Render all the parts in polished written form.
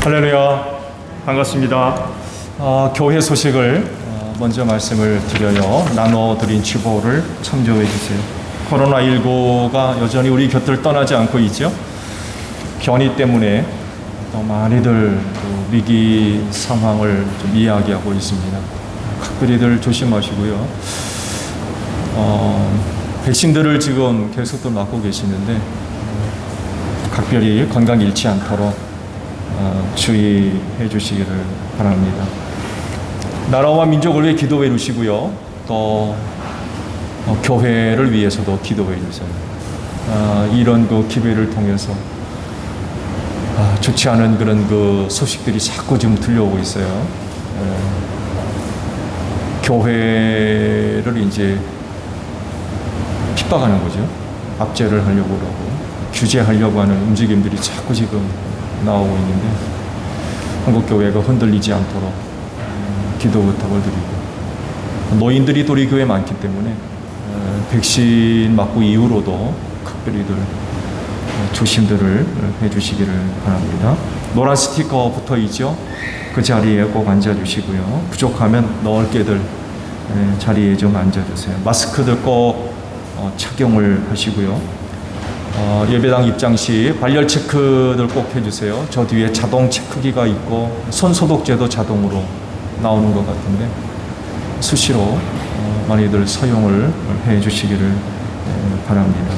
할렐루야, 반갑습니다. 교회 소식을 먼저 말씀을 드려요. 나눠드린 주보를 참조해 주세요. 코로나19가 여전히 우리 곁을 떠나지 않고 있죠. 변이 때문에 또 많이들 위기 상황을 좀 이야기하고 있습니다. 각별히들 조심하시고요. 백신들을 지금 계속 또 맞고 계시는데 각별히 건강 잃지 않도록 주의해 주시기를 바랍니다. 나라와 민족을 위해 기도해 주시고요. 또 교회를 위해서도 기도해 주세요. 이런 기회를 통해서 좋지 않은 그런 소식들이 자꾸 지금 들려오고 있어요. 교회를 이제 핍박하는 거죠. 압제를 하려고 그러고 규제하려고 하는 움직임들이 자꾸 지금 나오고 있는데 한국교회가 흔들리지 않도록 기도 부탁을 드리고, 노인들이 또 우리 교회에 많기 때문에 백신 맞고 이후로도 특별히들 조심들을 해주시기를 바랍니다. 노란 스티커 붙어 있죠. 그 자리에 꼭 앉아주시고요. 부족하면 넓게들 자리에 좀 앉아주세요. 마스크들 꼭 착용을 하시고요. 예배당 입장 시 발열 체크들 꼭 해주세요. 저 뒤에 자동 체크기가 있고 손 소독제도 자동으로 나오는 것 같은데 수시로 많이들 사용을 해주시기를 바랍니다.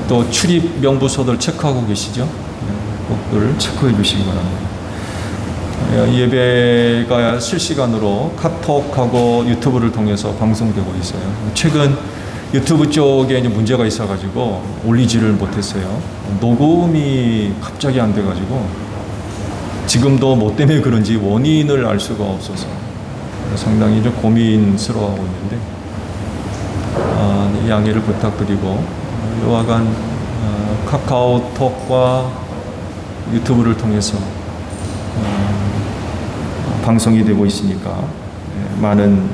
또 출입 명부서들 체크하고 계시죠? 꼭들 체크해 주시기 바랍니다. 예배가 실시간으로 카톡하고 유튜브를 통해서 방송되고 있어요. 최근 유튜브 쪽에 이제 문제가 있어가지고 올리지를 못했어요. 녹음이 갑자기 안 돼가지고 지금도 뭐 때문에 그런지 원인을 알 수가 없어서 상당히 좀 고민스러워하고 있는데 양해를 부탁드리고, 여하간 카카오톡과 유튜브를 통해서 방송이 되고 있으니까 많은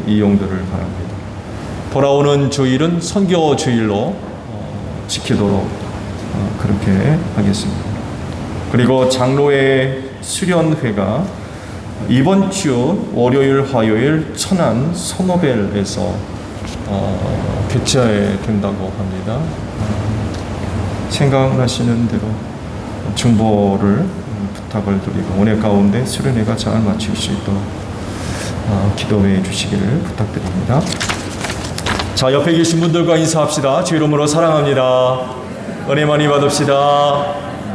이용들을 바랍니다. 돌아오는 주일은 선교 주일로 지키도록 그렇게 하겠습니다. 그리고 장로회 수련회가 이번 주 월요일, 화요일 천안 선호벨에서 개최된다고 합니다. 생각나시는 대로 중보를 부탁을 드리고 은혜 가운데 수련회가 잘 마칠 수 있도록 기도해 주시기를 부탁드립니다. 자, 옆에 계신 분들과 인사합시다. 주 이름으로 사랑합니다. 은혜 많이 받읍시다.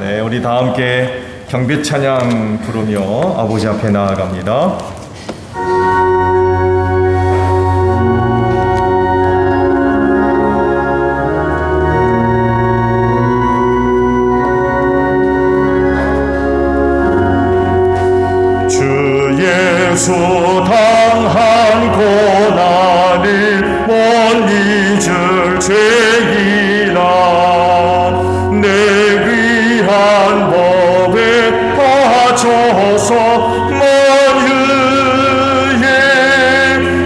네, 우리 다 함께 경배 찬양 부르며 아버지 앞에 나아갑니다. 주 예수 당한 고난을 못 잊을 죄이나 내 위한 법에 바쳐서 만유의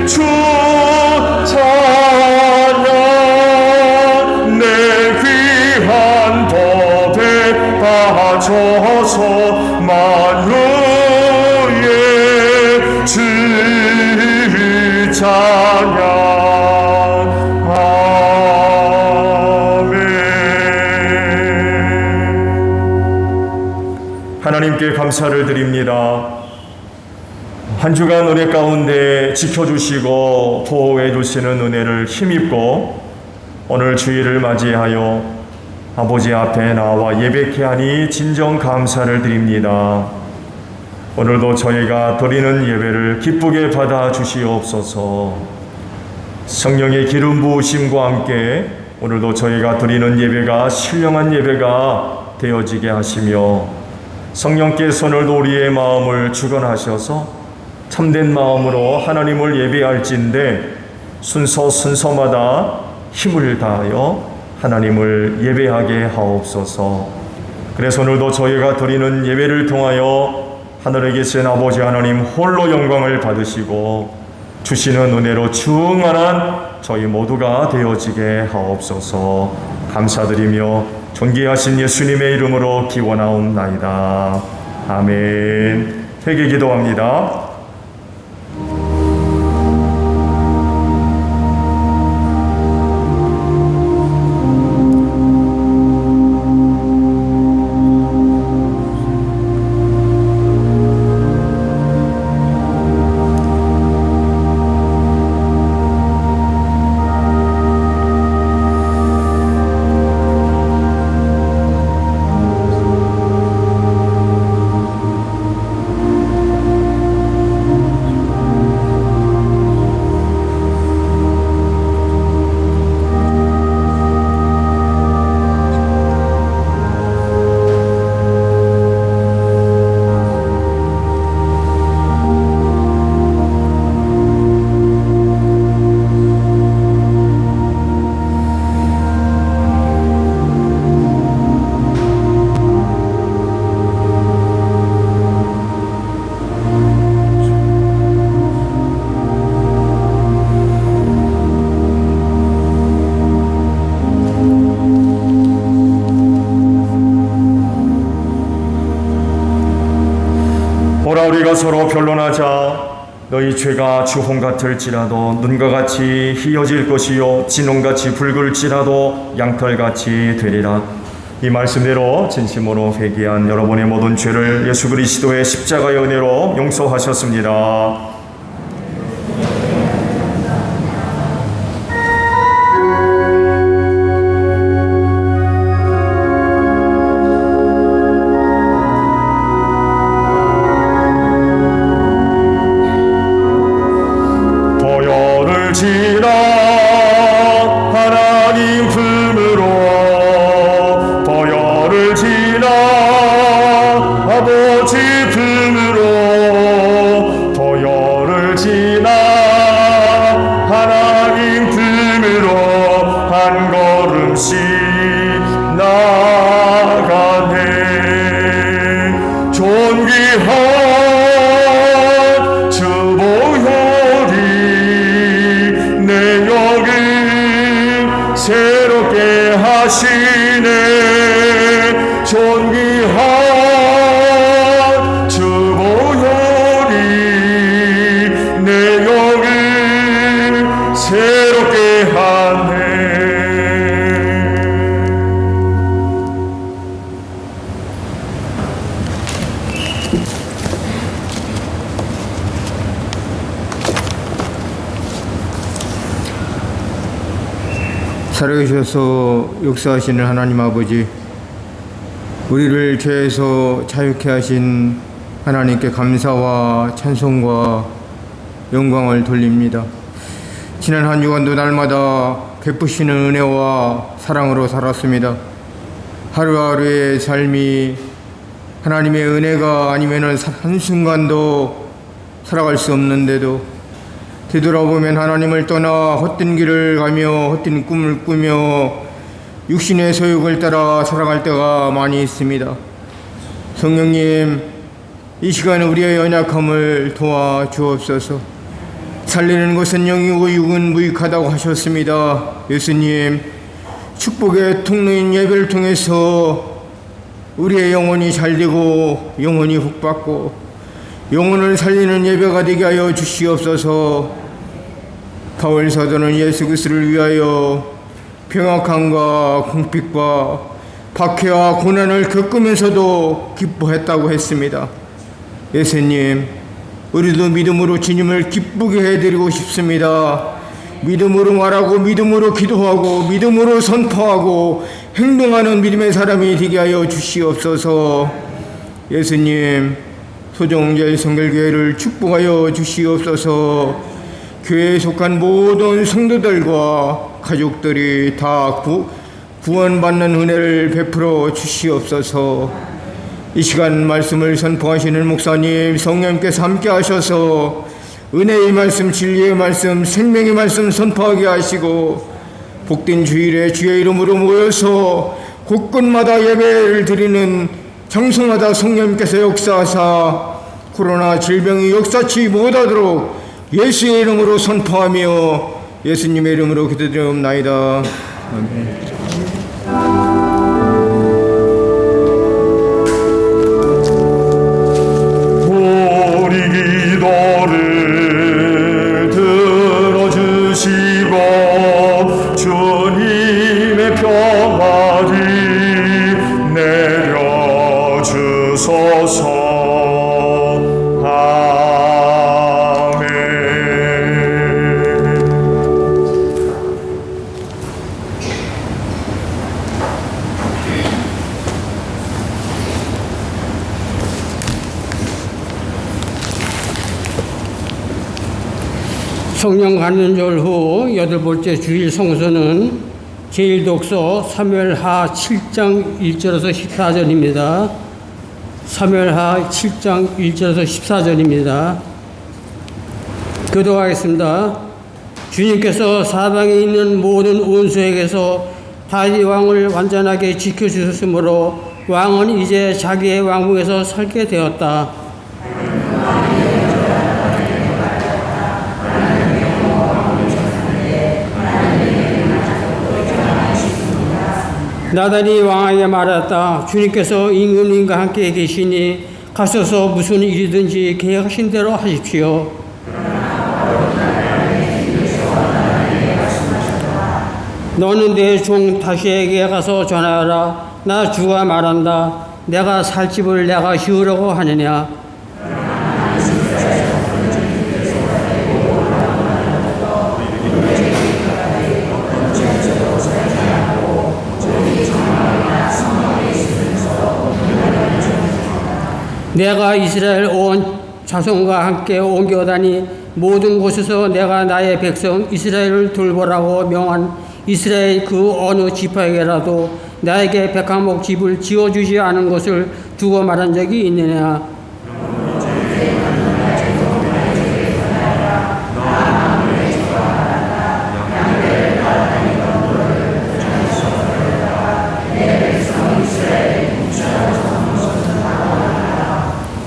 주 찬양, 내 위한 법에 바쳐서 만유의 주 찬양. 하나님께 감사를 드립니다. 한 주간 은혜 가운데 지켜주시고 보호해 주시는 은혜를 힘입고 오늘 주일을 맞이하여 아버지 앞에 나와 예배케 하니 진정 감사를 드립니다. 오늘도 저희가 드리는 예배를 기쁘게 받아 주시옵소서. 성령의 기름 부으심과 함께 오늘도 저희가 드리는 예배가 신령한 예배가 되어지게 하시며, 성령께서 오늘도 우리의 마음을 주관하셔서 참된 마음으로 하나님을 예배할진대 순서마다 힘을 다하여 하나님을 예배하게 하옵소서. 그래서 오늘도 저희가 드리는 예배를 통하여 하늘에 계신 아버지 하나님 홀로 영광을 받으시고 주시는 은혜로 충만한 저희 모두가 되어지게 하옵소서. 감사드리며 존귀하신 예수님의 이름으로 기원하옵나이다. 아멘. 회개 기도합니다. 보라, 우리가 서로 변론하자. 너희 죄가 주홍 같을지라도 눈과 같이 희어질 것이요 진홍같이 붉을지라도 양털같이 되리라. 이 말씀대로 진심으로 회개한 여러분의 모든 죄를 예수 그리스도의 십자가의 은혜로 용서하셨습니다. 지나 하나님 품으로 보혈을 지나 아버지 품으로 보혈을 지나 하나님 품으로 한 걸음씩 나가네. 존귀한 주보혈이 내 영을 새롭게 하시네. 존귀한 주보혈이 내 영을 새롭게 하네. 살아계셔서 역사하시는 하나님 아버지, 우리를 죄에서 자유케 하신 하나님께 감사와 찬송과 영광을 돌립니다. 지난 한 주간도 날마다 베푸시는 은혜와 사랑으로 살았습니다. 하루하루의 삶이 하나님의 은혜가 아니면 한순간도 살아갈 수 없는데도 되돌아보면 하나님을 떠나 헛된 길을 가며 헛된 꿈을 꾸며 육신의 소욕을 따라 살아갈 때가 많이 있습니다. 성령님, 이 시간 우리의 연약함을 도와주옵소서. 살리는 것은 영이고 육은 무익하다고 하셨습니다. 예수님, 축복의 통로인 예배를 통해서 우리의 영혼이 잘되고 영혼이 복받고 영혼을 살리는 예배가 되게 하여 주시옵소서. 바울 사도는 예수 그리스도를 위하여 병악함과 궁핍과 박해와 고난을 겪으면서도 기뻐했다고 했습니다. 예수님, 우리도 믿음으로 주님을 기쁘게 해드리고 싶습니다. 믿음으로 말하고 믿음으로 기도하고 믿음으로 선포하고 행동하는 믿음의 사람이 되게 하여 주시옵소서. 예수님, 소정제일 성결교회를 축복하여 주시옵소서. 교회에 속한 모든 성도들과 가족들이 다 구원받는 은혜를 베풀어 주시옵소서. 이 시간 말씀을 선포하시는 목사님, 성령님께서 함께 하셔서 은혜의 말씀, 진리의 말씀, 생명의 말씀 선포하게 하시고 복된 주일에 주의 이름으로 모여서 곳곳마다 예배를 드리는 장소마다 성령님께서 역사하사 코로나 질병이 역사치 못하도록 예수의 이름으로 선포하며 예수님의 이름으로 기도드리옵나이다. 아멘. 성령 간증절 후 8번째 주일 성서는 제1독서 사무엘하 7장 1절에서 14절입니다. 사무엘하 7장 1절에서 14절입니다. 교도하겠습니다. 주님께서 사방에 있는 모든 원수에게서 다윗 왕을 완전하게 지켜주셨으므로 왕은 이제 자기의 왕궁에서 살게 되었다. 나단이 왕에게 말했다. 주님께서 임금님과 함께 계시니 가셔서 무슨 일이든지 계획하신 대로 하십시오. 너는 내 종 다시에게 가서 전하여라. 나 주가 말한다. 내가 살 집을 내가 지으려고 하느냐. 내가 이스라엘 온 자손과 함께 옮겨다니 모든 곳에서 내가 나의 백성 이스라엘을 돌보라고 명한 이스라엘 그 어느 지파에게라도 나에게 백향목 집을 지어주지 않은 것을 두고 말한 적이 있느냐.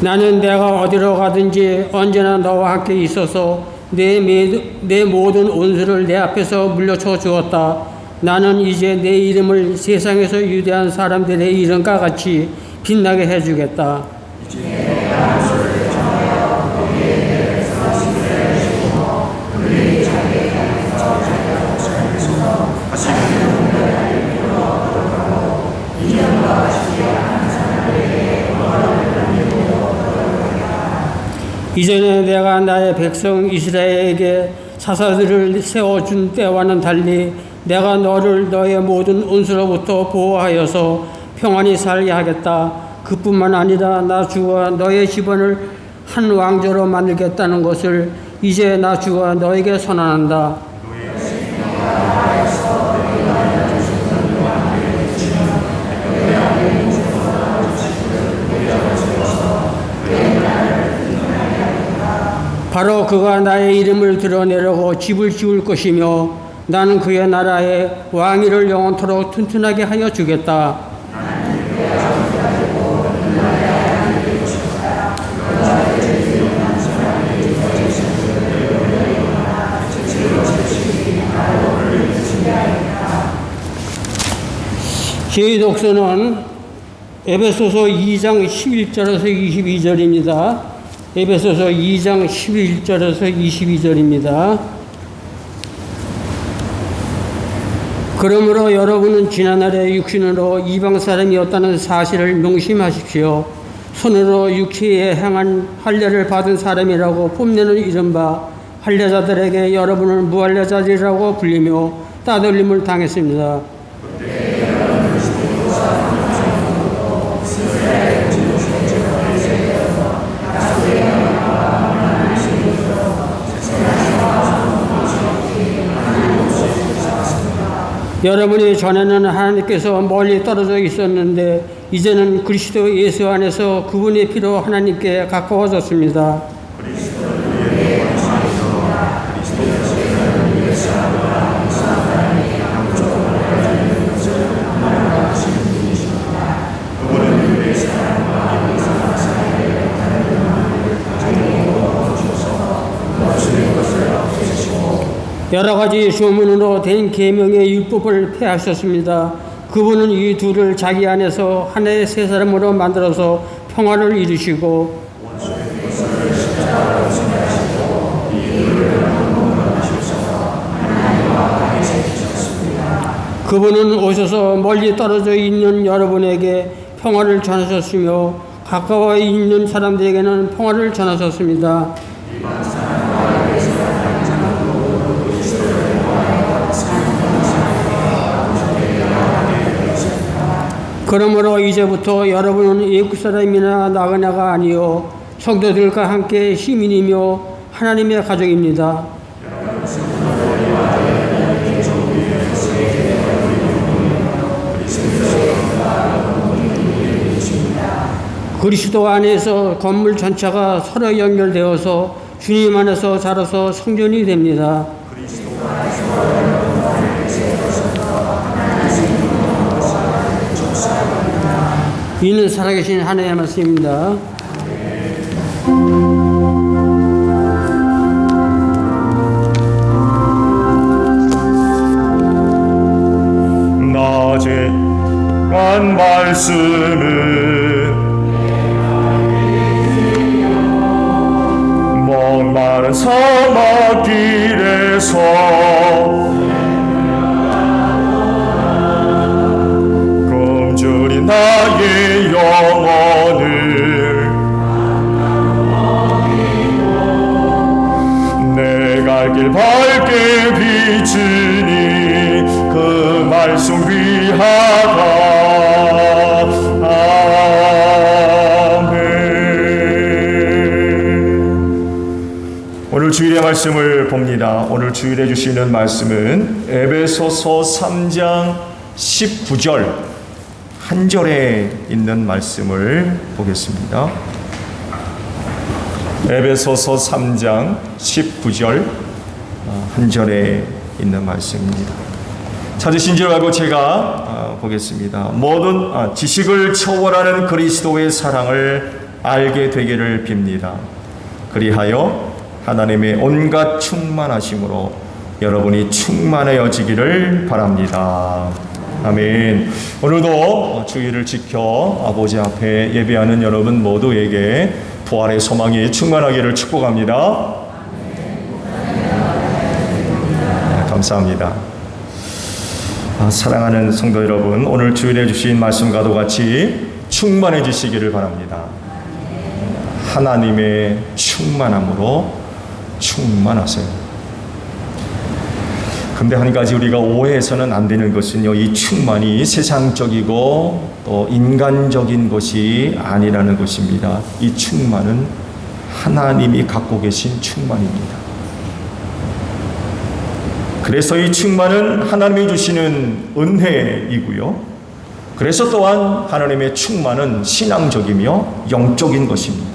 나는 내가 어디로 가든지 언제나 너와 함께 있어서 내 모든 온수를 내 앞에서 물려쳐 주었다. 나는 이제 내 이름을 세상에서 유대한 사람들의 이름과 같이 빛나게 해주겠다. 이전에 내가 나의 백성 이스라엘에게 사사들을 세워준 때와는 달리 내가 너를 너의 모든 온수로부터 보호하여서 평안히 살게 하겠다. 그뿐만 아니라 나 주가 너의 집안을 한 왕조로 만들겠다는 것을 이제 나 주가 너에게 선언한다. 바로 그가 나의 이름을 드러내려고 집을 지을 것이며 나는 그의 나라에 왕위를 영원토록 튼튼하게 하여 주겠다. 제2독서는 에베소서 2장 11절에서 22절입니다. 에베소서 2장 11절에서 22절입니다. 그러므로 여러분은 지난날에 육신으로 이방 사람이었다는 사실을 명심하십시오. 손으로 육체에 행한 할례를 받은 사람이라고 뽐내는 이른바 할례자들에게 여러분은 무할례자들이라고 불리며 따돌림을 당했습니다. 여러분이 전에는 하나님께서 멀리 떨어져 있었는데 이제는 그리스도 예수 안에서 그분의 피로 하나님께 가까워졌습니다. 여러 가지 소문으로 된 계명의 율법을 폐하셨습니다. 그분은 이 둘을 자기 안에서 하나의 새 사람으로 만들어서 평화를 이루시고 그분은 오셔서 멀리 떨어져 있는 여러분에게 평화를 전하셨으며 가까워 있는 사람들에게는 평화를 전하셨습니다. 그러므로 이제부터 여러분은 애국 사람이나 나그네가 아니요 성도들과 함께 시민이며 하나님의 가족입니다. 그리스도 안에서 건물 전체가 서로 연결되어서 주님 안에서 자라서 성전이 됩니다. 이는 살아계신 하나님의 말씀입니다. 낮에 한 말씀은 목마른 사막길에서 굶주린 나의 영혼을 내 갈 길 밝게 비추니 그 말씀 위하다. 아멘. 오늘 주일의 말씀을 봅니다. 오늘 주일에 주시는 말씀은 에베소서 3장 19절 한 절에 있는 말씀을 보겠습니다. 에베소서 3장 19절 한 절에 있는 말씀입니다. 찾으신 줄 알고 제가 보겠습니다. 모든 지식을 초월하는 그리스도의 사랑을 알게 되기를 빕니다. 그리하여 하나님의 온갖 충만하심으로 여러분이 충만해지기를 바랍니다. 아멘. 오늘도 주의를 지켜 아버지 앞에 예배하는 여러분 모두에게 부활의 소망이 충만하기를 축복합니다. 감사합니다. 사랑하는 성도 여러분, 오늘 주일에 주신 말씀과도 같이 충만해지시기를 바랍니다. 하나님의 충만함으로 충만하세요. 근데 한 가지 우리가 오해해서는 안 되는 것은요, 이 충만이 세상적이고 또 인간적인 것이 아니라는 것입니다. 이 충만은 하나님이 갖고 계신 충만입니다. 그래서 이 충만은 하나님이 주시는 은혜이고요. 그래서 또한 하나님의 충만은 신앙적이며 영적인 것입니다.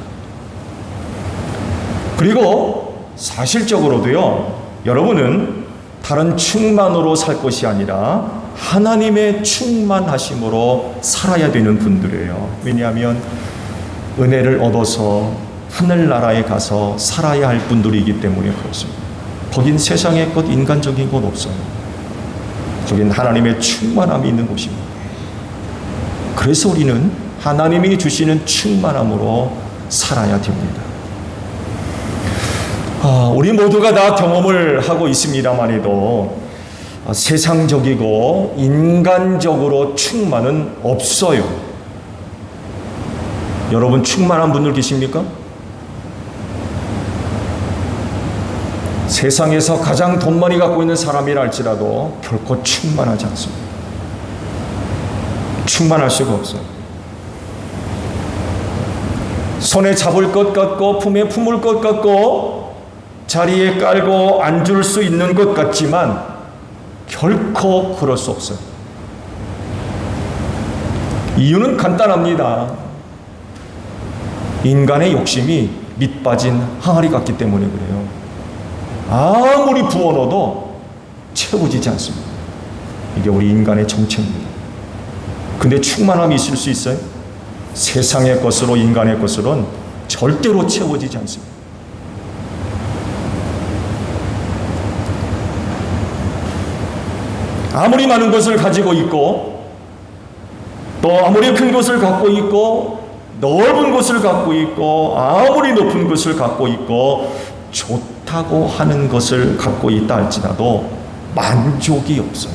그리고 사실적으로도요, 여러분은 다른 충만으로 살 것이 아니라 하나님의 충만하심으로 살아야 되는 분들이에요. 왜냐하면 은혜를 얻어서 하늘나라에 가서 살아야 할 분들이기 때문에 그렇습니다. 거긴 세상의 것, 인간적인 것 없어요. 저긴 하나님의 충만함이 있는 곳입니다. 그래서 우리는 하나님이 주시는 충만함으로 살아야 됩니다. 우리 모두가 다 경험을 하고 있습니다만에도 세상적이고 인간적으로 충만은 없어요. 여러분 충만한 분들 계십니까? 세상에서 가장 돈 많이 갖고 있는 사람이라 할지라도 결코 충만하지 않습니다. 충만할 수가 없어요. 손에 잡을 것 같고 품에 품을 것 같고 자리에 깔고 앉을 수 있는 것 같지만 결코 그럴 수 없어요. 이유는 간단합니다. 인간의 욕심이 밑빠진 항아리 같기 때문에 그래요. 아무리 부어넣어도 채워지지 않습니다. 이게 우리 인간의 정체입니다. 근데 충만함이 있을 수 있어요? 세상의 것으로 인간의 것으로는 절대로 채워지지 않습니다. 아무리 많은 것을 가지고 있고 또 아무리 큰 것을 갖고 있고 넓은 것을 갖고 있고 아무리 높은 것을 갖고 있고 좋다고 하는 것을 갖고 있다 할지라도 만족이 없어요.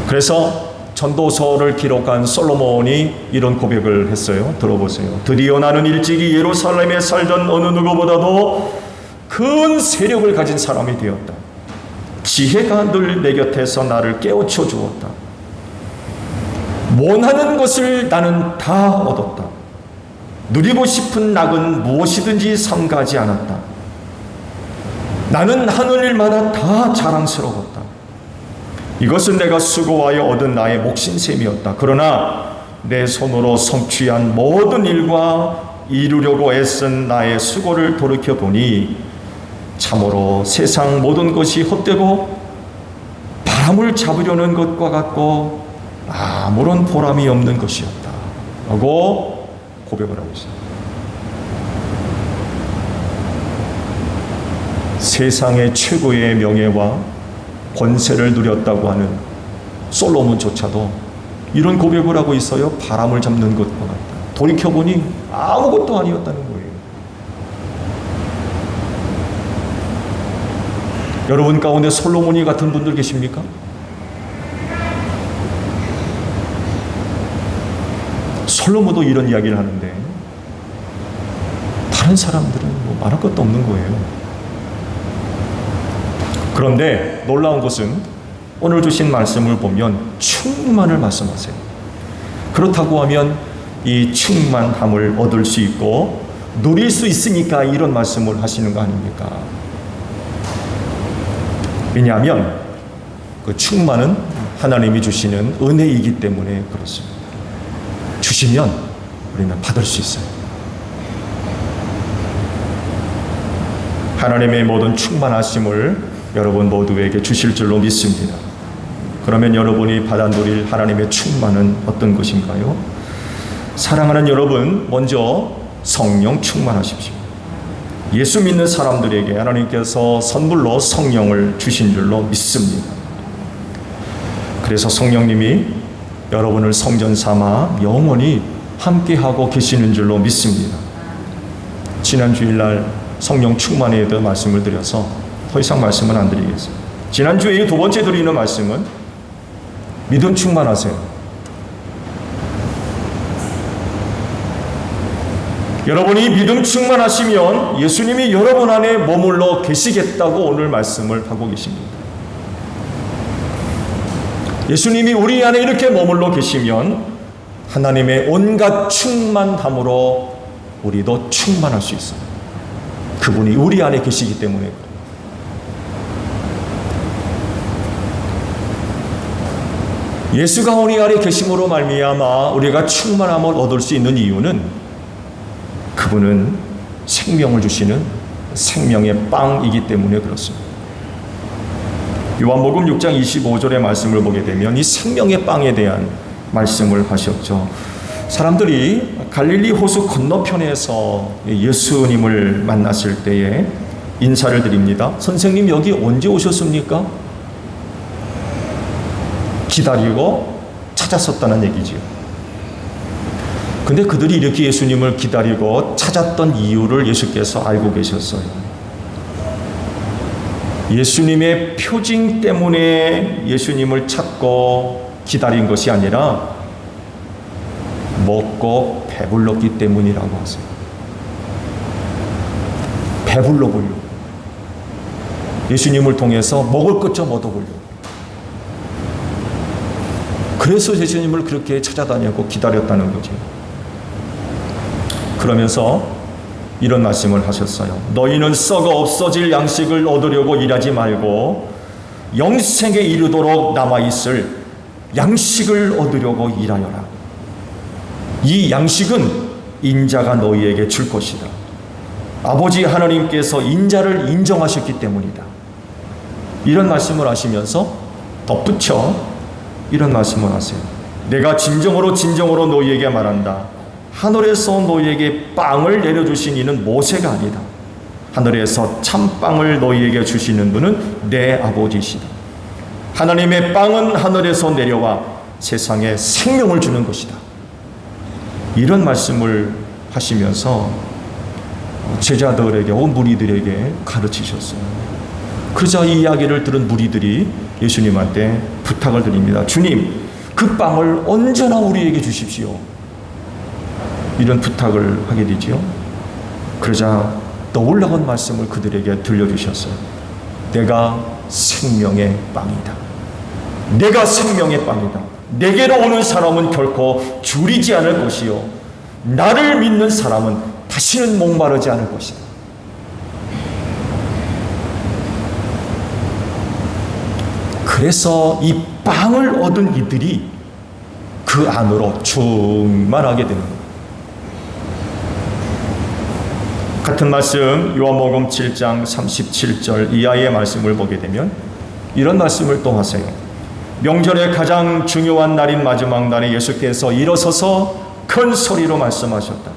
그래서 전도서를 기록한 솔로몬이 이런 고백을 했어요. 들어보세요. 드디어 나는 일찍이 예루살렘에 살던 어느 누구보다도 큰 세력을 가진 사람이 되었다. 지혜가 늘 내 곁에서 나를 깨우쳐 주었다. 원하는 것을 나는 다 얻었다. 누리고 싶은 낙은 무엇이든지 삼가지 않았다. 나는 하는 일마다 다 자랑스러웠다. 이것은 내가 수고하여 얻은 나의 몫인 셈이었다. 그러나 내 손으로 성취한 모든 일과 이루려고 애쓴 나의 수고를 돌이켜보니 참으로 세상 모든 것이 헛되고 바람을 잡으려는 것과 같고 아무런 보람이 없는 것이었다 라고 고백을 하고 있습니다. 세상의 최고의 명예와 권세를 누렸다고 하는 솔로몬조차도 이런 고백을 하고 있어요. 바람을 잡는 것과 같다. 돌이켜보니 아무것도 아니었다는 거예요. 여러분 가운데 솔로몬이 같은 분들 계십니까? 솔로몬도 이런 이야기를 하는데 다른 사람들은 뭐 말할 것도 없는 거예요. 그런데 놀라운 것은 오늘 주신 말씀을 보면 충만을 말씀하세요. 그렇다고 하면 이 충만함을 얻을 수 있고 누릴 수 있으니까 이런 말씀을 하시는 거 아닙니까? 왜냐하면 그 충만은 하나님이 주시는 은혜이기 때문에 그렇습니다. 주시면 우리는 받을 수 있어요. 하나님의 모든 충만하심을 여러분 모두에게 주실 줄로 믿습니다. 그러면 여러분이 받아 누릴 하나님의 충만은 어떤 것인가요? 사랑하는 여러분, 먼저 성령 충만하십시오. 예수 믿는 사람들에게 하나님께서 선물로 성령을 주신 줄로 믿습니다. 그래서 성령님이 여러분을 성전 삼아 영원히 함께하고 계시는 줄로 믿습니다. 지난 주일날 성령 충만에 대해 말씀을 드려서 더 이상 말씀은 안 드리겠습니다. 지난주에 두 번째 드리는 말씀은 믿음 충만하세요. 여러분이 믿음 충만하시면 예수님이 여러분 안에 머물러 계시겠다고 오늘 말씀을 하고 계십니다. 예수님이 우리 안에 이렇게 머물러 계시면 하나님의 온갖 충만함으로 우리도 충만할 수 있어요. 그분이 우리 안에 계시기 때문에. 예수가 우리 안에 계심으로 말미암아 우리가 충만함을 얻을 수 있는 이유는 그분은 생명을 주시는 생명의 빵이기 때문에 그렇습니다. 요한복음 6장 25절의 말씀을 보게 되면 이 생명의 빵에 대한 말씀을 하셨죠. 사람들이 갈릴리 호수 건너편에서 예수님을 만났을 때에 인사를 드립니다. 선생님 여기 언제 오셨습니까? 기다리고 찾았었다는 얘기지요. 근데 그들이 이렇게 예수님을 기다리고 찾았던 이유를 예수께서 알고 계셨어요. 예수님의 표징 때문에 예수님을 찾고 기다린 것이 아니라 먹고 배불렀기 때문이라고 하세요. 배불러 보려고. 예수님을 통해서 먹을 것 좀 얻어보려고. 그래서 예수님을 그렇게 찾아다녔고 기다렸다는 거죠. 그러면서 이런 말씀을 하셨어요. 너희는 썩어 없어질 양식을 얻으려고 일하지 말고 영생에 이르도록 남아있을 양식을 얻으려고 일하여라. 이 양식은 인자가 너희에게 줄 것이다. 아버지 하나님께서 인자를 인정하셨기 때문이다. 이런 말씀을 하시면서 덧붙여 이런 말씀을 하세요. 내가 진정으로 너희에게 말한다. 하늘에서 너희에게 빵을 내려주신 이는 모세가 아니다. 하늘에서 참빵을 너희에게 주시는 분은 내 아버지시다. 하나님의 빵은 하늘에서 내려와 세상에 생명을 주는 것이다. 이런 말씀을 하시면서 제자들에게 무리들에게 가르치셨어요. 그러자 이 이야기를 들은 무리들이 예수님한테 부탁을 드립니다. 주님, 그 빵을 언제나 우리에게 주십시오. 이런 부탁을 하게 되지요. 그러자 또 놀라운 말씀을 그들에게 들려주셨어요. 내가 생명의 빵이다. 내가 생명의 빵이다. 내게로 오는 사람은 결코 줄이지 않을 것이요 나를 믿는 사람은 다시는 목마르지 않을 것이다. 그래서 이 빵을 얻은 이들이 그 안으로 충만하게 되는 거예요. 같은 말씀 요한복음 7장 37절 이하의 말씀을 보게 되면 이런 말씀을 또 하세요. 명절의 가장 중요한 날인 마지막 날에 예수께서 일어서서 큰 소리로 말씀하셨다.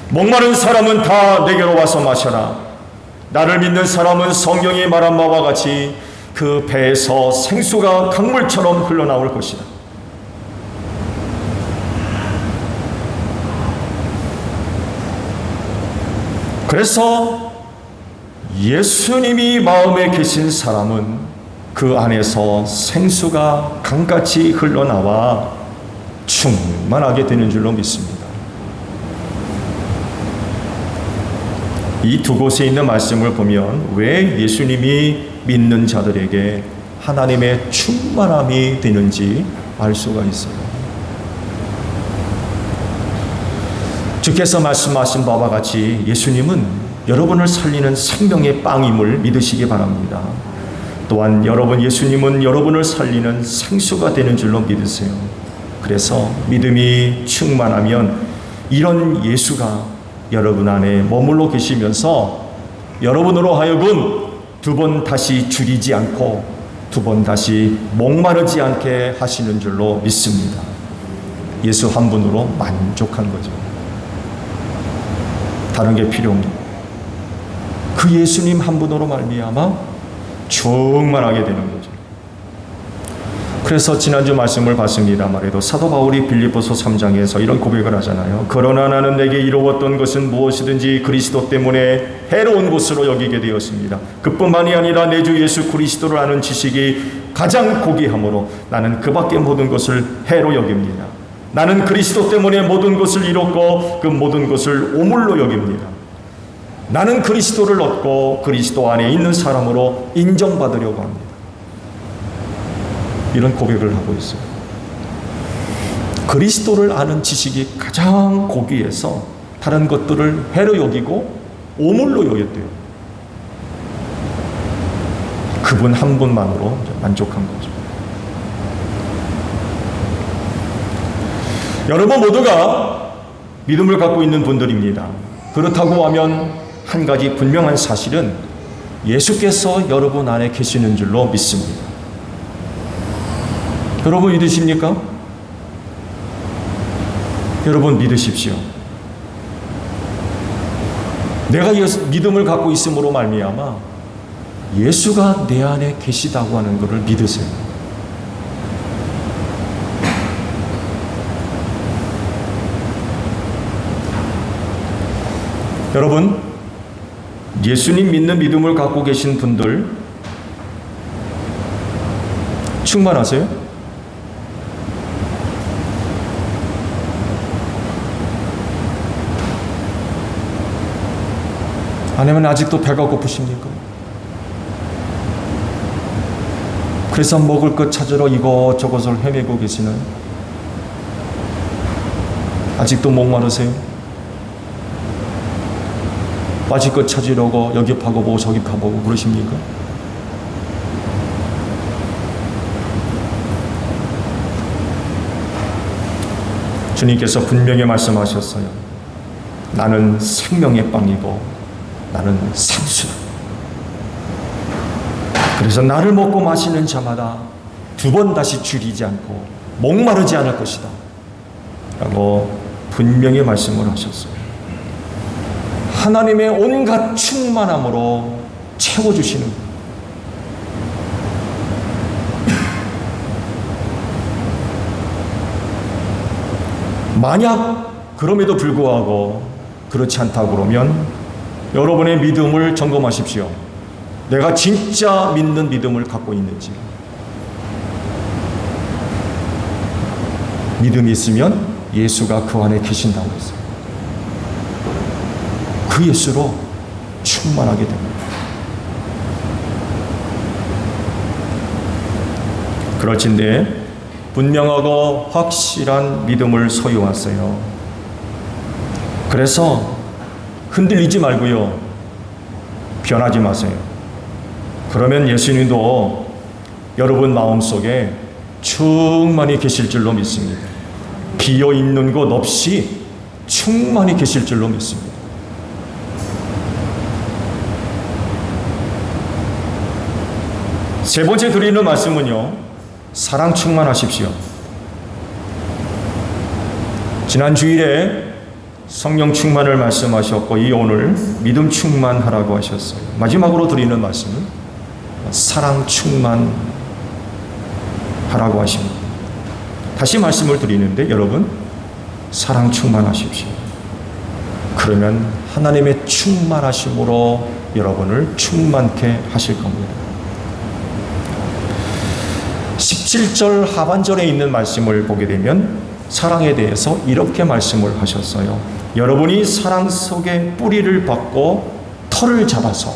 목마른 사람은 다 내게로 와서 마셔라. 나를 믿는 사람은 성경이 말한 바와 같이 그 배에서 생수가 강물처럼 흘러나올 것이다. 그래서 예수님이 마음에 계신 사람은 그 안에서 생수가 강같이 흘러나와 충만하게 되는 줄로 믿습니다. 이 두 곳에 있는 말씀을 보면 왜 예수님이 믿는 자들에게 하나님의 충만함이 되는지 알 수가 있어요. 주께서 말씀하신 바와 같이 예수님은 여러분을 살리는 생명의 빵임을 믿으시기 바랍니다. 또한 예수님은 여러분을 살리는 생수가 되는 줄로 믿으세요. 그래서 믿음이 충만하면 이런 예수가 여러분 안에 머물러 계시면서 여러분으로 하여금 두 번 다시 줄이지 않고 두 번 다시 목마르지 않게 하시는 줄로 믿습니다. 예수 한 분으로 만족한 거죠. 다른 게 필요 없는 그 예수님 한 분으로 말미암아 충만하게 되는 거죠. 그래서 지난주 말씀을 봤습니다 말해도 사도 바울이 빌립보서 3장에서 이런 고백을 하잖아요. 그러나 나는 내게 이루었던 것은 무엇이든지 그리스도 때문에 해로운 것으로 여기게 되었습니다. 그뿐만이 아니라 내 주 예수 그리스도를 아는 지식이 가장 고귀함으로 나는 그 밖의 모든 것을 해로 여깁니다. 나는 그리스도 때문에 모든 것을 이뤘고 그 모든 것을 오물로 여깁니다. 나는 그리스도를 얻고 그리스도 안에 있는 사람으로 인정받으려고 합니다. 이런 고백을 하고 있어요. 그리스도를 아는 지식이 가장 고귀해서 다른 것들을 해로 여기고 오물로 여겼대요. 그분 한 분만으로 만족한 거죠. 여러분 모두가 믿음을 갖고 있는 분들입니다. 그렇다고 하면 한 가지 분명한 사실은 예수께서 여러분 안에 계시는 줄로 믿습니다. 여러분 믿으십니까? 여러분 믿으십시오. 내가 믿음을 갖고 있음으로 말미암아 예수가 내 안에 계시다고 하는 것을 믿으세요. 여러분 예수님 믿는 믿음을 갖고 계신 분들 충만하세요? 아니면 아직도 배가 고프십니까? 그래서 먹을 것 찾으러 이것저것을 헤매고 계시나요? 아직도 목마르세요? 마실 것 찾으려고 여기 파고보고 저기 파보고 그러십니까? 주님께서 분명히 말씀하셨어요. 나는 생명의 빵이고 나는 생수다. 그래서 나를 먹고 마시는 자마다 두 번 다시 줄이지 않고 목마르지 않을 것이다 라고 분명히 말씀을 하셨어요. 하나님의 온갖 충만함으로 채워주시는 거예요. 만약 그럼에도 불구하고 그렇지 않다고 그러면 여러분의 믿음을 점검하십시오. 내가 진짜 믿는 믿음을 갖고 있는지. 믿음이 있으면 예수가 그 안에 계신다고 했어요. 그 예수로 충만하게 됩니다. 그렇진데 분명하고 확실한 믿음을 소유하세요. 그래서 흔들리지 말고요. 변하지 마세요. 그러면 예수님도 여러분 마음속에 충만히 계실 줄로 믿습니다. 비어 있는 곳 없이 충만히 계실 줄로 믿습니다. 세 번째 드리는 말씀은요, 사랑 충만하십시오. 지난 주일에 성령 충만을 말씀하셨고, 이 오늘 믿음 충만하라고 하셨어요. 마지막으로 드리는 말씀은 사랑 충만하라고 하십니다. 다시 말씀을 드리는데, 여러분 사랑 충만하십시오. 그러면 하나님의 충만하심으로 여러분을 충만케 하실 겁니다. 17절 하반절에 있는 말씀을 보게 되면 사랑에 대해서 이렇게 말씀을 하셨어요. 여러분이 사랑 속에 뿌리를 받고 털을 잡아서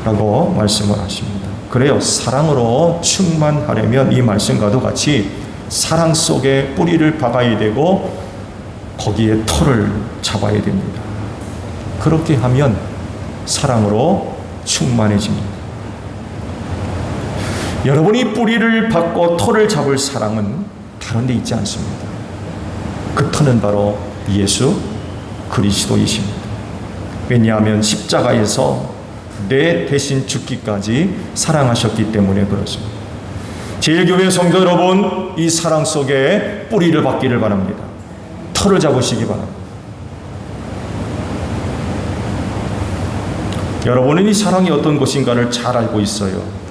라고 말씀을 하십니다. 그래요. 사랑으로 충만하려면 이 말씀과도 같이 사랑 속에 뿌리를 박아야 되고 거기에 털을 잡아야 됩니다. 그렇게 하면 사랑으로 충만해집니다. 여러분이 뿌리를 받고 털을 잡을 사랑은 다른 데 있지 않습니다. 그 터는 바로 예수 그리스도이십니다. 왜냐하면 십자가에서 내 대신 죽기까지 사랑하셨기 때문에 그렇습니다. 제일교회 성도 여러분, 이 사랑 속에 뿌리를 받기를 바랍니다. 털을 잡으시기 바랍니다. 여러분은 이 사랑이 어떤 것인가를 잘 알고 있어요.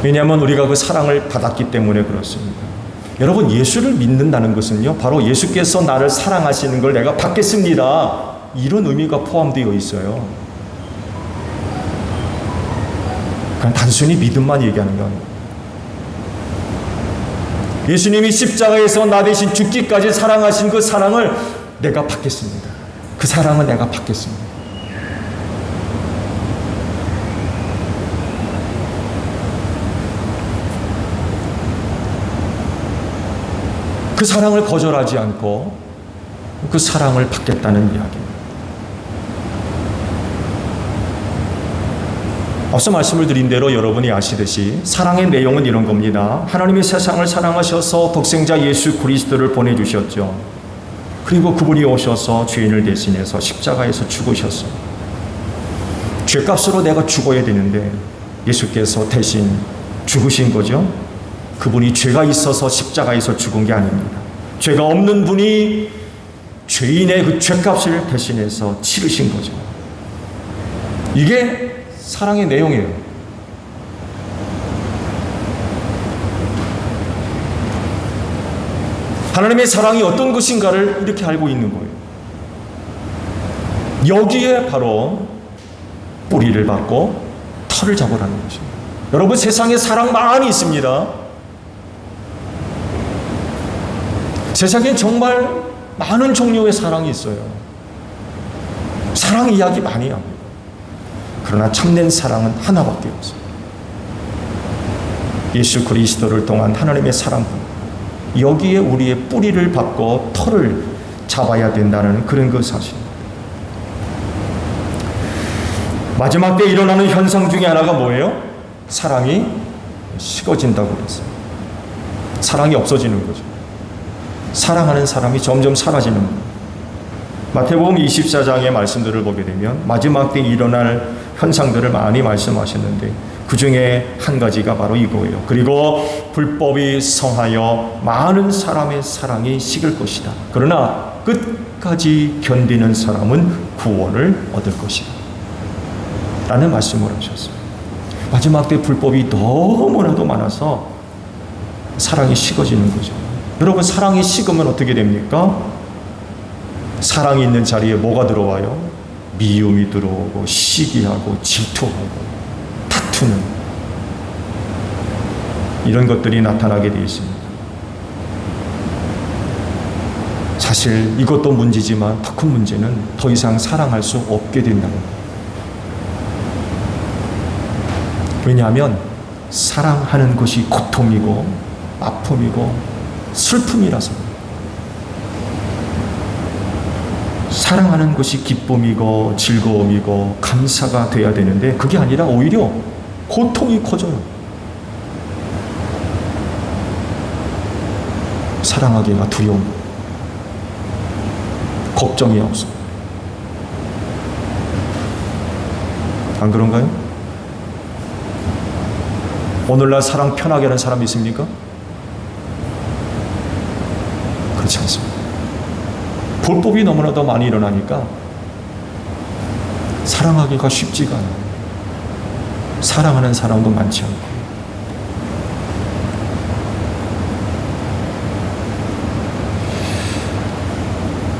왜냐하면 우리가 그 사랑을 받았기 때문에 그렇습니다. 여러분, 예수를 믿는다는 것은요, 바로 예수께서 나를 사랑하시는 걸 내가 받겠습니다, 이런 의미가 포함되어 있어요. 그냥 단순히 믿음만 얘기하는 건, 예수님이 십자가에서 나 대신 죽기까지 사랑하신 그 사랑을 내가 받겠습니다. 그 사랑은 내가 받겠습니다. 그 사랑을 거절하지 않고 그 사랑을 받겠다는 이야기입니다. 앞서 말씀을 드린 대로 여러분이 아시듯이 사랑의 내용은 이런 겁니다. 하나님이 세상을 사랑하셔서 독생자 예수 그리스도를 보내주셨죠. 그리고 그분이 오셔서 죄인을 대신해서 십자가에서 죽으셨어요. 죄값으로 내가 죽어야 되는데 예수께서 대신 죽으신 거죠. 그분이 죄가 있어서 십자가에서 죽은 게 아닙니다. 죄가 없는 분이 죄인의 그 죄값을 대신해서 치르신 거죠. 이게 사랑의 내용이에요. 하나님의 사랑이 어떤 것인가를 이렇게 알고 있는 거예요. 여기에 바로 뿌리를 받고 털을 잡으라는 것입니다. 여러분, 세상에 사랑 많이 있습니다. 세상엔 정말 많은 종류의 사랑이 있어요. 사랑 이야기 많이 합니다. 그러나 참된 사랑은 하나밖에 없어요. 예수 그리스도를 통한 하나님의 사랑, 여기에 우리의 뿌리를 받고 털을 잡아야 된다는 그런 그 사실입니다. 마지막 때 일어나는 현상 중에 하나가 뭐예요? 사랑이 식어진다고 그랬어요. 사랑이 없어지는 거죠. 사랑하는 사람이 점점 사라지는 거예요. 마태복음 24장의 말씀들을 보게 되면 마지막 때 일어날 현상들을 많이 말씀하셨는데 그 중에 한 가지가 바로 이거예요. 그리고 불법이 성하여 많은 사람의 사랑이 식을 것이다. 그러나 끝까지 견디는 사람은 구원을 얻을 것이다. 라는 말씀을 하셨어요. 마지막 때 불법이 너무나도 많아서 사랑이 식어지는 거죠. 여러분, 사랑이 식으면 어떻게 됩니까? 사랑이 있는 자리에 뭐가 들어와요? 미움이 들어오고 시기하고 질투하고 다투는 이런 것들이 나타나게 되어 있습니다. 사실 이것도 문제지만 더 큰 문제는 더 이상 사랑할 수 없게 된다는 거예요. 왜냐하면 사랑하는 것이 고통이고 아픔이고 슬픔이라서, 사랑하는 것이 기쁨이고 즐거움이고 감사가 돼야 되는데 그게 아니라 오히려 고통이 커져요. 사랑하기가 두려움, 걱정이 없어. 안 그런가요? 오늘날 사랑 편하게 하는 사람이 있습니까? 그렇지 않습니다. 불법이 너무나도 많이 일어나니까 사랑하기가 쉽지가 않아요. 사랑하는 사람도 많지 않고.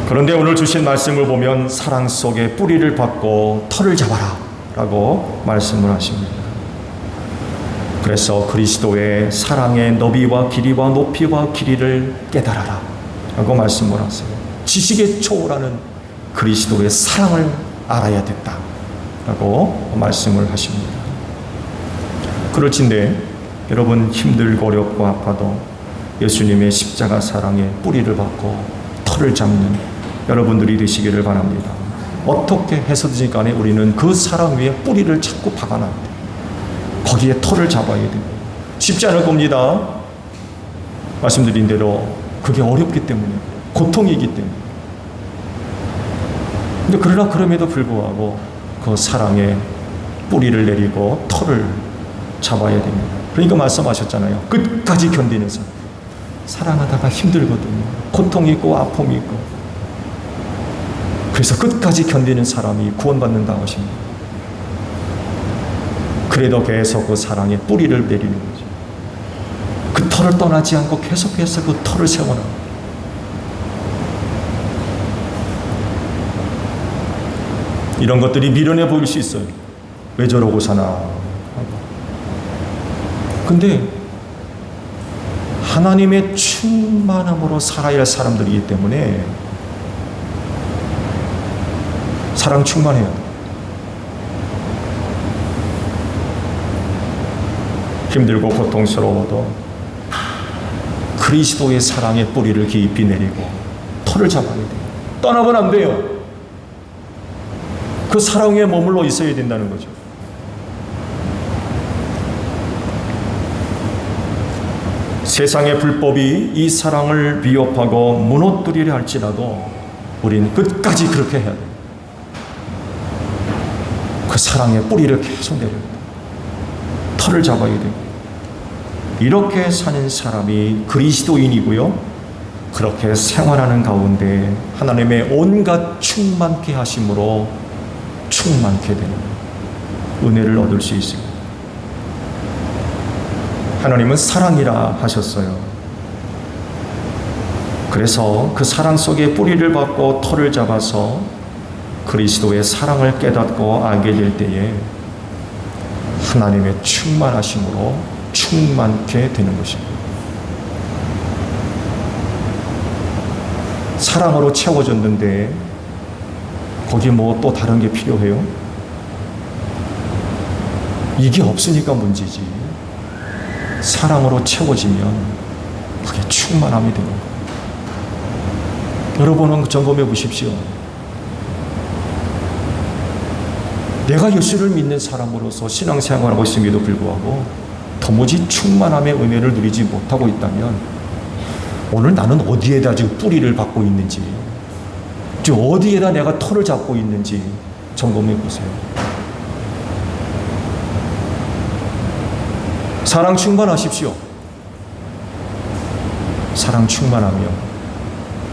그런데 오늘 주신 말씀을 보면 사랑 속에 뿌리를 받고 털을 잡아라 라고 말씀을 하십니다. 그래서 그리스도의 사랑의 너비와 길이와 높이와 길이를 깨달아라 라고 말씀을 하세요. 지식에 초월하는 그리스도의 사랑을 알아야 된다 라고 말씀을 하십니다. 그럴진데 여러분 힘들고 어렵고 아파도 예수님의 십자가 사랑에 뿌리를 받고 털을 잡는 여러분들이 되시기를 바랍니다. 어떻게 해서든지 간에 우리는 그 사랑 위에 뿌리를 자꾸 박아놔야 돼요. 거기에 털을 잡아야 돼요. 쉽지 않을 겁니다. 말씀드린 대로 그게 어렵기 때문에, 고통이기 때문에. 근데 그러나 그럼에도 불구하고 그 사랑에 뿌리를 내리고 털을 잡아야 됩니다. 그러니까 말씀하셨잖아요. 끝까지 견디는 사람. 사랑하다가 힘들거든요. 고통이 있고 아픔이 있고. 그래서 끝까지 견디는 사람이 구원받는다고 하십니다. 그래도 계속 그 사랑에 뿌리를 내리는 거죠. 그 털을 떠나지 않고 계속해서 그 털을 세워놔. 이런 것들이 미련해 보일 수 있어요. 왜 저러고 사나. 근데 하나님의 충만함으로 살아야 할 사람들이기 때문에 사랑 충만해야 돼. 힘들고 고통스러워도 그리스도의 사랑의 뿌리를 깊이 내리고 털을 잡아야 돼요. 떠나면 안 돼요. 그 사랑 위에 머물러 있어야 된다는 거죠. 세상의 불법이 이 사랑을 위협하고 무너뜨리려 할지라도 우리는 끝까지 그렇게 해야 돼요. 그 사랑의 뿌리를 계속 내려야 돼요. 털을 잡아야 돼요. 이렇게 사는 사람이 그리스도인이고요. 그렇게 생활하는 가운데 하나님의 온갖 충만케 하심으로 충만케 되는 은혜를 얻을 수 있습니다. 하나님은 사랑이라 하셨어요. 그래서 그 사랑 속에 뿌리를 받고 털을 잡아서 그리스도의 사랑을 깨닫고 알게 될 때에 하나님의 충만하심으로 충만케 되는 것입니다. 사랑으로 채워졌는데 거기 뭐 또 다른 게 필요해요? 이게 없으니까 문제지. 사랑으로 채워지면 그게 충만함이 되는 거예요. 여러분은 점검해 보십시오. 내가 예수를 믿는 사람으로서 신앙생활하고 있음에도 불구하고 도무지 충만함의 은혜를 누리지 못하고 있다면 오늘 나는 어디에다 지금 뿌리를 받고 있는지, 지금 어디에다 내가 털을 잡고 있는지 점검해 보세요. 사랑 충만하십시오. 사랑 충만하며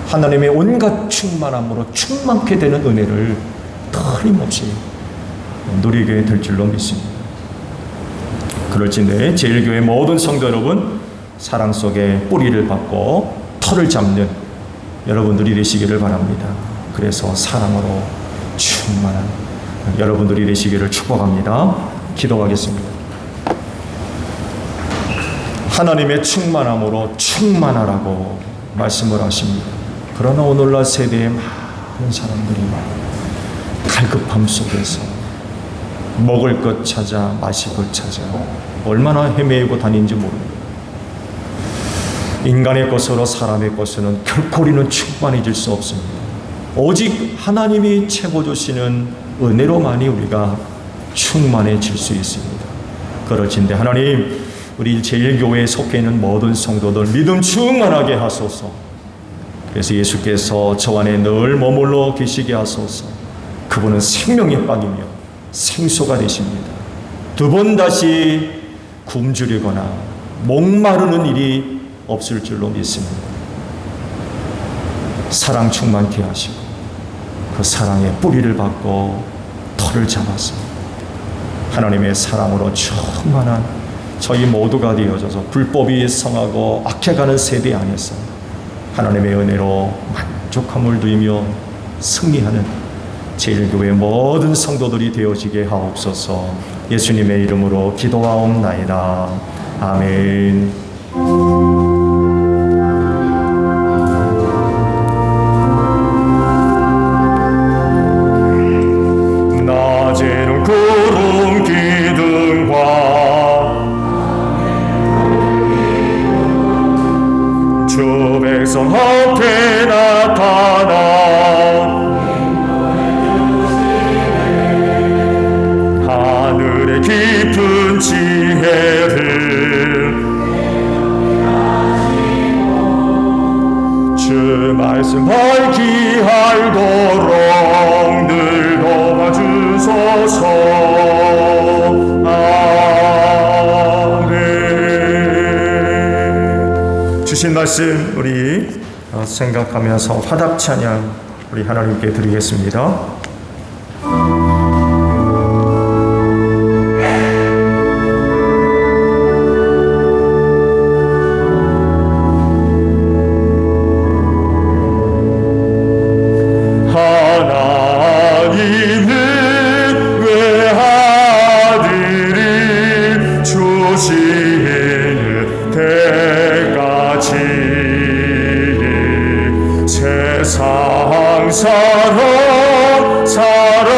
하나님의 온갖 충만함으로 충만케 되는 은혜를 틀림없이 누리게 될 줄로 믿습니다. 그럴진데 제일교회 모든 성도 여러분, 사랑 속에 뿌리를 받고 털을 잡는 여러분들이 되시기를 바랍니다. 그래서 사랑으로 충만한 여러분들이 되시기를 축복합니다. 기도하겠습니다. 하나님의 충만함으로 충만하라고 말씀을 하십니다. 그러나 오늘날 세대의 많은 사람들이 갈급함 속에서 먹을 것 찾아 마실 것 찾아 얼마나 헤매고 다니는지 모릅니다. 인간의 것으로 사람의 것으로는 결코 우리는 충만해질 수 없습니다. 오직 하나님이 채워주시는 은혜로만이 우리가 충만해질 수 있습니다. 그럴진데 하나님, 우리 제1교회에 속해 있는 모든 성도들 믿음 충만하게 하소서. 그래서 예수께서 저 안에 늘 머물러 계시게 하소서. 그분은 생명의 빵이며 생수가 되십니다. 두 번 다시 굶주리거나 목마르는 일이 없을 줄로 믿습니다. 사랑 충만케 하시고 그 사랑의 뿌리를 받고 털을 잡아서 하나님의 사랑으로 충만한 저희 모두가 되어져서 불법이 성하고 악해가는 세대 안에서 하나님의 은혜로 만족함을 누리며 승리하는 제1교회 모든 성도들이 되어지게 하옵소서. 예수님의 이름으로 기도하옵나이다. 아멘. 낮에는 구름 기둥과 주 백성 앞에 나타나 하늘의 깊은 지혜를 주 말씀 밝히 알도록 늘 도와주소서. 아멘. 주신 말씀 우리 생각하면서 화답 찬양 우리 하나님께 드리겠습니다. 세상 사랑 사랑하니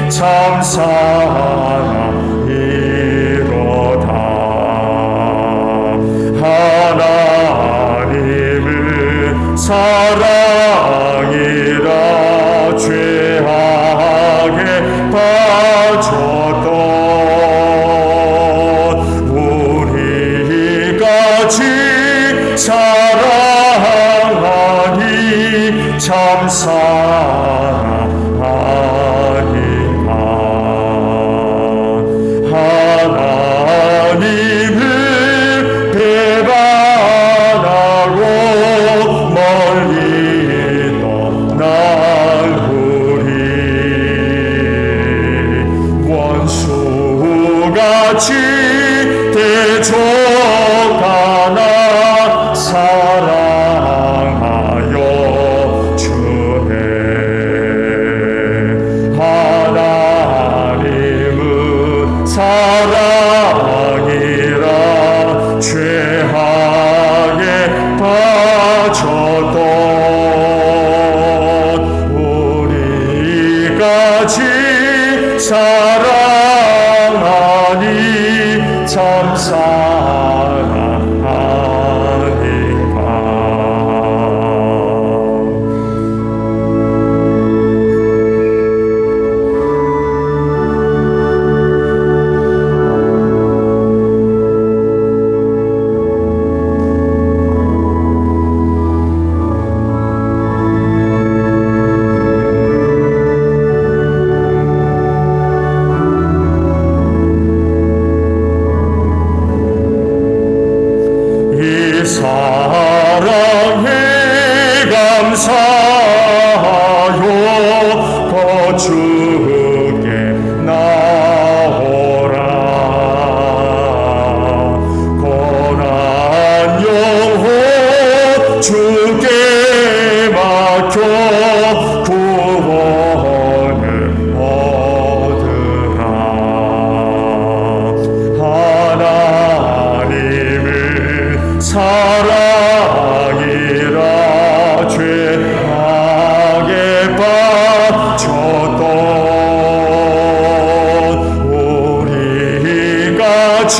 참 사랑이로다. 하나님은 사랑이라 죄악에 빠졌던 우리같이 사랑하니 참 사랑하니라. 하나님을 배반하고 멀리 떠난 우리 원수같이 대적하나 사랑하여 주네. 하나님은 사랑이라 죄악에 빠졌던 우리같이 사랑하니 참 사랑에 감사하여 거주게 나오라. 고난 영혼 주께 맡겨 구원을 얻으라. 하나님을 사랑이라 죄악에 빠졌던 우리같이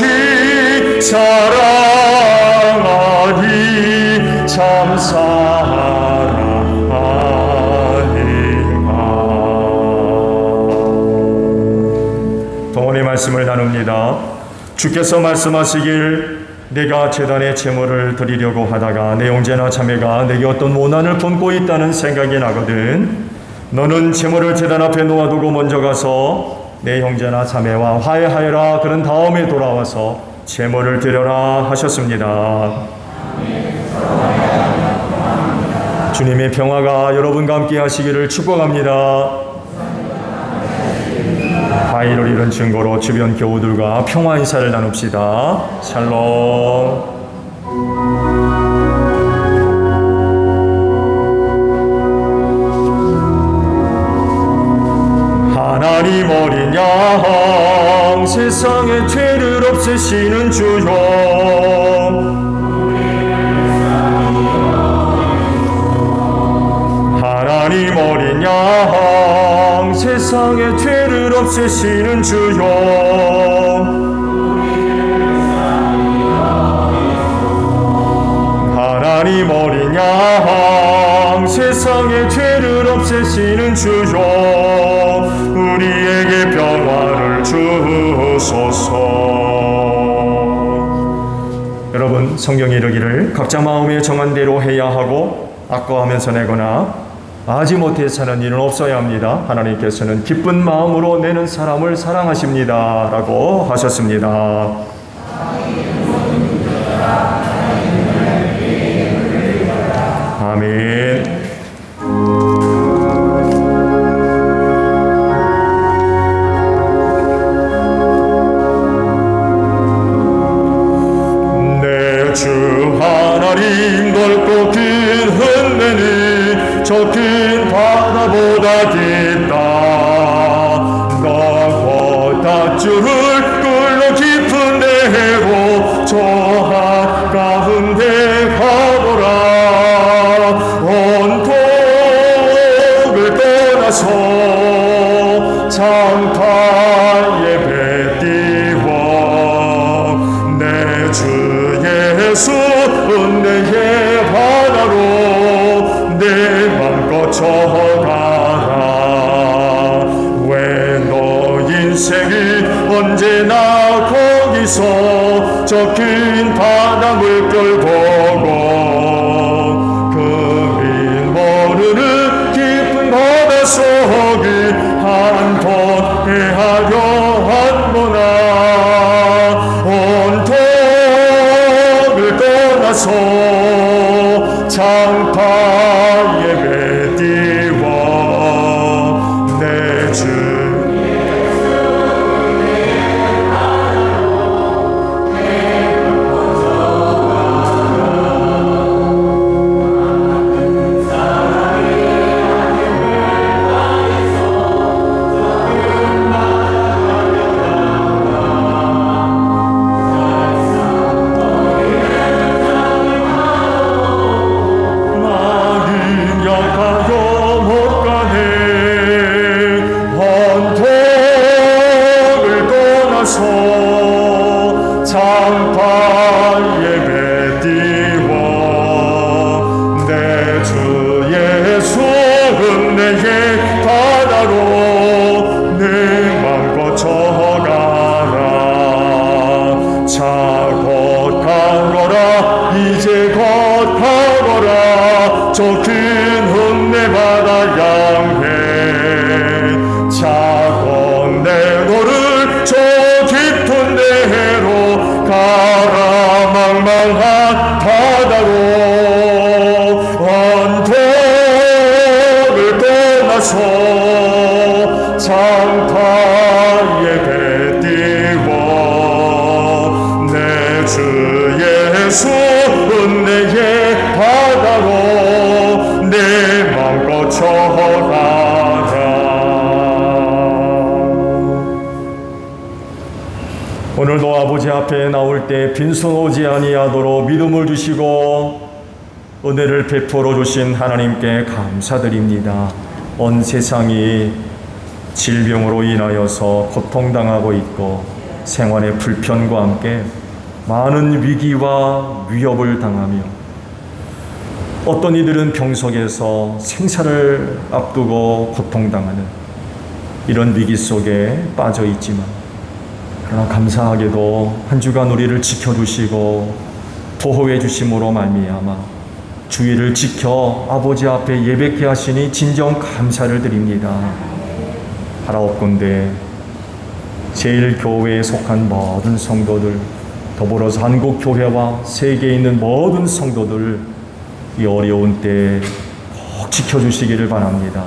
사랑하니 참 사랑하니라. 동원의 말씀을 나눕니다. 주께서 말씀하시길 내가 제단에 제물을 드리려고 하다가 내 형제나 자매가 내게 어떤 원한을 품고 있다는 생각이 나거든 너는 제물을 제단 앞에 놓아두고 먼저 가서 내 형제나 자매와 화해하여라. 그런 다음에 돌아와서 제물을 드려라 하셨습니다. 주님의 평화가 여러분과 함께 하시기를 축복합니다. 화해를 이룬 증거로 주변 교우들과 평화 인사를 나눕시다. 샬롬. 하나님 어린 양 세상의 죄를 없애시는 주여 하나님 어린 양 세상의 죄를 없애시는 주여 하나님 어린 양 세상의 죄를 없애시는 주여 우리에게 평화를 주소서. 여러분 성경에 이르기를 각자 마음에 정한 대로 해야 하고 아까워하면서 내거나 아지 못해 사는 일은 없어야 합니다. 하나님께서는 기쁜 마음으로 내는 사람을 사랑하십니다 라고 하셨습니다. 아멘. 내 주 하나님 넓고 긴 은혜는 저 큰 바다보다 깊다. 너 밧줄을 끌러 깊은 데로 저 한가운데 가보라. 온통을 떠나서 장타 예배 띄워 내 주 예수 은혜의 바다로 내 맘껏 쳐가라. 왜 너 인생이 언제나 거기서 저 큰 바람을 끌고 그민 모르는 깊은 바닷속을 한번 헤아려 한번아. 온통을 떠나서 장타 예배 띄워 내 주 저 큰 은혜 바다 향해 차고 내 너를 저 깊은 데로 가라. 망망한 바다로 언덕을 떠나서 장타 예배 띄워 내 주 예수 은혜의 바다로 내 맘껏 쳐가라. 오늘도 아버지 앞에 나올 때 빈손 오지 아니하도록 믿음을 주시고 은혜를 베풀어 주신 하나님께 감사드립니다. 온 세상이 질병으로 인하여서 고통당하고 있고 생활의 불편과 함께 많은 위기와 위협을 당하며 어떤 이들은 병석에서 생사를 앞두고 고통당하는 이런 위기 속에 빠져 있지만 그러나 감사하게도 한 주간 우리를 지켜주시고 보호해 주심으로 말미암아 주의를 지켜 아버지 앞에 예배케 하시니 진정 감사를 드립니다. 바라옵건대 제1교회에 속한 모든 성도들, 더불어서 한국교회와 세계에 있는 모든 성도들 이 어려운 때에 꼭 지켜주시기를 바랍니다.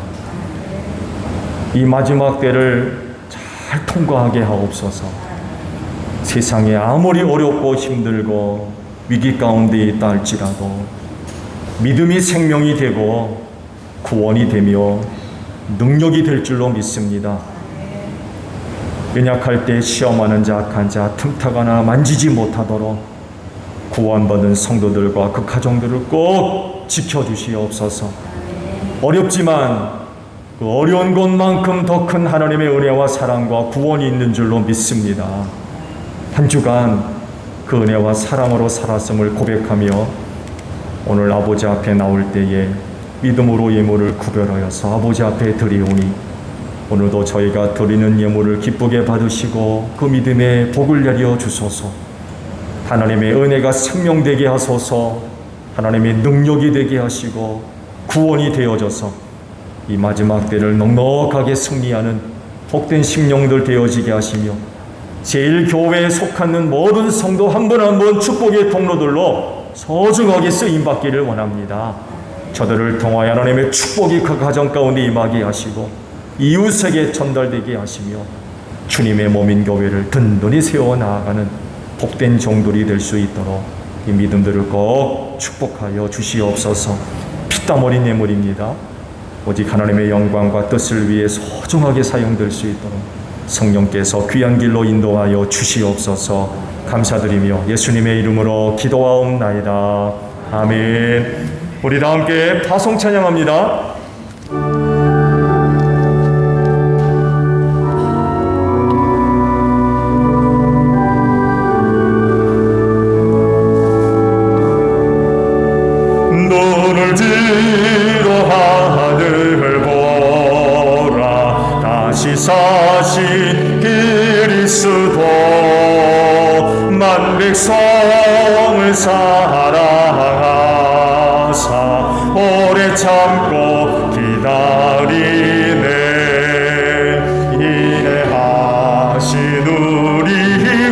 이 마지막 때를 잘 통과하게 하옵소서. 세상에 아무리 어렵고 힘들고 위기 가운데 있다 할지라도 믿음이 생명이 되고 구원이 되며 능력이 될 줄로 믿습니다. 연약할 때 시험하는 자, 악한 자, 틈타가 하나 만지지 못하도록 구원받은 성도들과 그 가정들을 꼭 지켜주시옵소서. 어렵지만 그 어려운 것만큼 더 큰 하나님의 은혜와 사랑과 구원이 있는 줄로 믿습니다. 한 주간 그 은혜와 사랑으로 살았음을 고백하며 오늘 아버지 앞에 나올 때에 믿음으로 예물을 구별하여서 아버지 앞에 드리오니 오늘도 저희가 드리는 예물을 기쁘게 받으시고 그 믿음에 복을 내려 주소서. 하나님의 은혜가 생명되게 하소서. 하나님의 능력이 되게 하시고 구원이 되어져서 이 마지막 때를 넉넉하게 승리하는 복된 심령들 되어지게 하시며 제1교회에 속하는 모든 성도 한 분 한 분 축복의 통로들로 소중하게 쓰임받기를 원합니다. 저들을 통하여 하나님의 축복이 그 가정 가운데 임하게 하시고 이웃에게 전달되게 하시며 주님의 몸인 교회를 든든히 세워 나아가는 복된 종들이 될 수 있도록 이 믿음들을 꼭 축복하여 주시옵소서. 피땀 어린 예물입니다. 오직 하나님의 영광과 뜻을 위해 소중하게 사용될 수 있도록 성령께서 귀한 길로 인도하여 주시옵소서. 감사드리며 예수님의 이름으로 기도하옵나이다. 아멘. 우리 다 함께 파송 찬양합니다. 눈을 들어 하늘 보라. 다시 사신 그리스도 만 백성을 사랑하사 오래 참고 기다리네. 인내하신 우리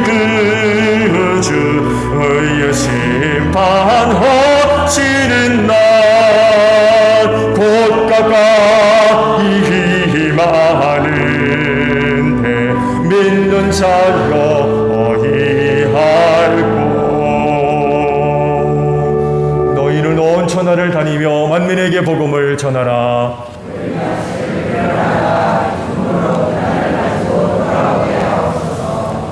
그 주의 심판하시는 날 곧 가까이 임하는데 믿는 자여 어이할꼬. 너희는 온 천하를 다니며 만민에게 복음을 전하라.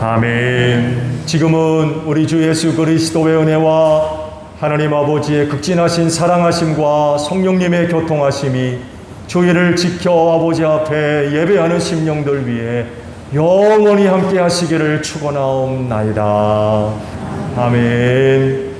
아멘. 지금은 우리 주 예수 그리스도의 은혜와 하나님 아버지의 극진하신 사랑하심과 성령님의 교통하심이 주의를 지켜 아버지 앞에 예배하는 심령들 위해 영원히 함께 하시기를 축원하옵나이다. 아멘.